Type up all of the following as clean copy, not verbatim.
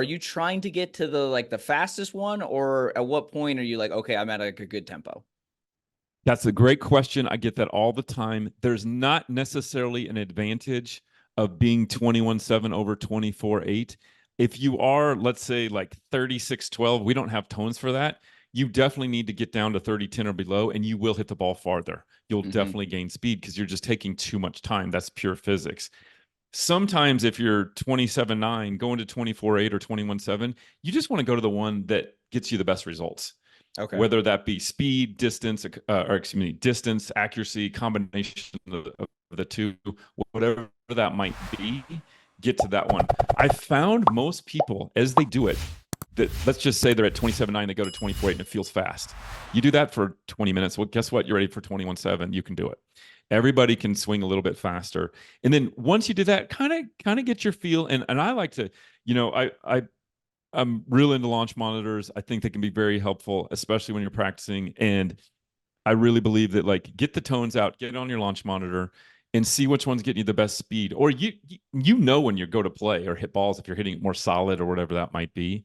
are you trying to get to the fastest one, or at what point are you like, okay, I'm at like a good tempo? That's a great question. I get that all the time. There's not necessarily an advantage of being 21.7 over 24.8. If you are, let's say, like 36.12, we don't have tones for that. You definitely need to get down to 30.10 or below, and you will hit the ball farther. You'll Hmm. definitely gain speed because you're just taking too much time. That's pure physics. Sometimes if you're 27.9, going to 24.8 or 21.7, you just want to go to the one that gets you the best results, Okay. whether that be speed, distance, or excuse me, distance, accuracy, combination of the two, whatever that might be, get to that one. I found most people, as they do it, that let's just say they're at 27.9, they go to 24.8 and it feels fast. You do that for 20 minutes. Well, guess what? You're ready for 21.7. You can do it. Everybody can swing a little bit faster. And then once you do that, kind of get your feel. And I like to, I'm real into launch monitors. I think they can be very helpful, especially when you're practicing. And I really believe that like get the tones out, get it on your launch monitor, and see which one's getting you the best speed. Or you know when you go to play or hit balls if you're hitting it more solid or whatever that might be.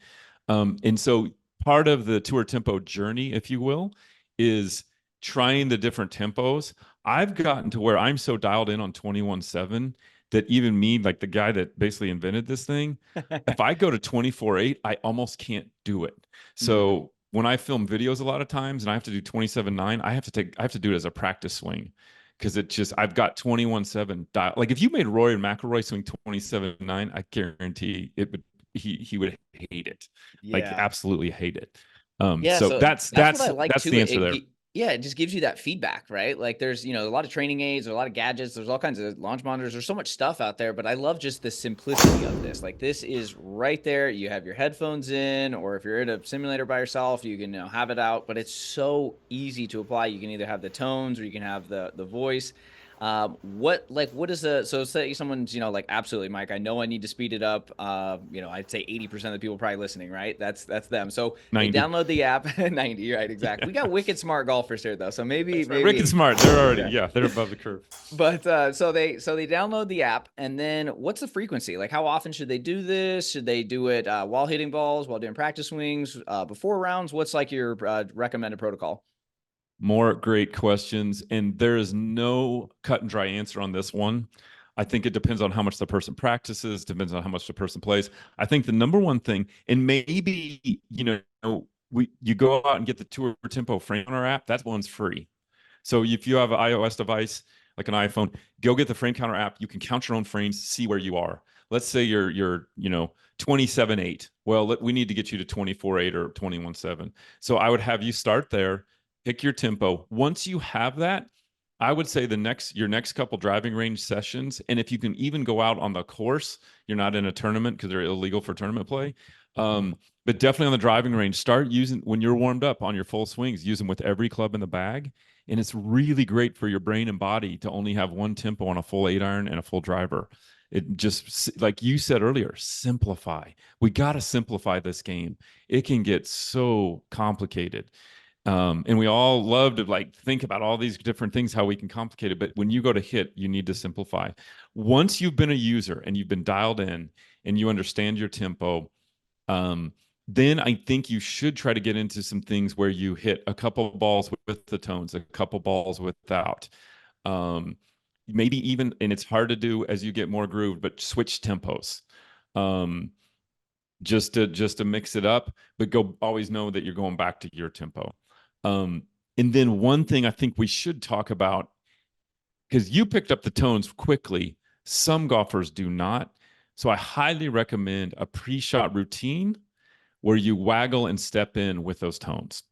And so part of the tour tempo journey, if you will, is trying the different tempos. I've gotten to where I'm so dialed in on 21.7 that even me, like the guy that basically invented this thing, if I go to 24.8, I almost can't do it. Hmm. So when I film videos a lot of times and I have to do 27.9, I have to do it as a practice swing because it just I've got 21.7 dial. Like if you made Rory and McIlroy swing 27.9, I guarantee it would he would hate it. Like Yeah. absolutely hate it. Yeah, So so that's that's what I like that's too. the answer there. Yeah, it just gives you that feedback, right? Like there's, a lot of training aids, there's a lot of gadgets, there's all kinds of launch monitors, there's so much stuff out there, but I love just the simplicity of this. Like this is right there. You have your headphones in, or if you're in a simulator by yourself, you can, have it out, but it's so easy to apply. You can either have the tones or you can have the voice. What is the so say someone's like absolutely Mike, I know I need to speed it up. I'd say 80% of the people probably listening, right? That's them. So they 90. download the app. 90, right? Exactly. We got wicked smart golfers here though, so maybe That's right. Rick and maybe Smart, they're already, yeah. yeah, they're above the curve. But so they download the app, and then what's the frequency? Like how often should they do this? Should they do it while hitting balls, while doing practice swings, before rounds? What's like your recommended protocol? More great questions. And there is no cut and dry answer on this one. I think it depends on how much the person practices, depends on how much the person plays. I think the number one thing, and maybe, you go out and get the Tour Tempo frame counter app, that one's free. So if you have an iOS device, like an iPhone, go get the frame counter app. You can count your own frames, see where you are. Let's say you're 27.8. Well, we need to get you to 24.8 or 21.7. So I would have you start there, pick your tempo. Once you have that, I would say your next couple driving range sessions, and if you can even go out on the course, you're not in a tournament because they're illegal for tournament play. But definitely on the driving range, start using when you're warmed up on your full swings, use them with every club in the bag. And it's really great for your brain and body to only have one tempo on a full 8 iron and a full driver. It just, like you said earlier, simplify. We got to simplify this game. It can get so complicated. And we all love to like think about all these different things, how we can complicate it. But when you go to hit, you need to simplify. Once you've been a user and you've been dialed in and you understand your tempo, um, then I think you should try to get into some things where you hit a couple balls with the tones, a couple balls without. Um, Maybe even, and it's hard to do as you get more grooved, but switch tempos. Um, just to mix it up, but go always know that you're going back to your tempo. Um, and then one thing I think we should talk about, because you picked up the tones quickly, some golfers do not. So I highly recommend a pre-shot routine where you waggle and step in with those tones.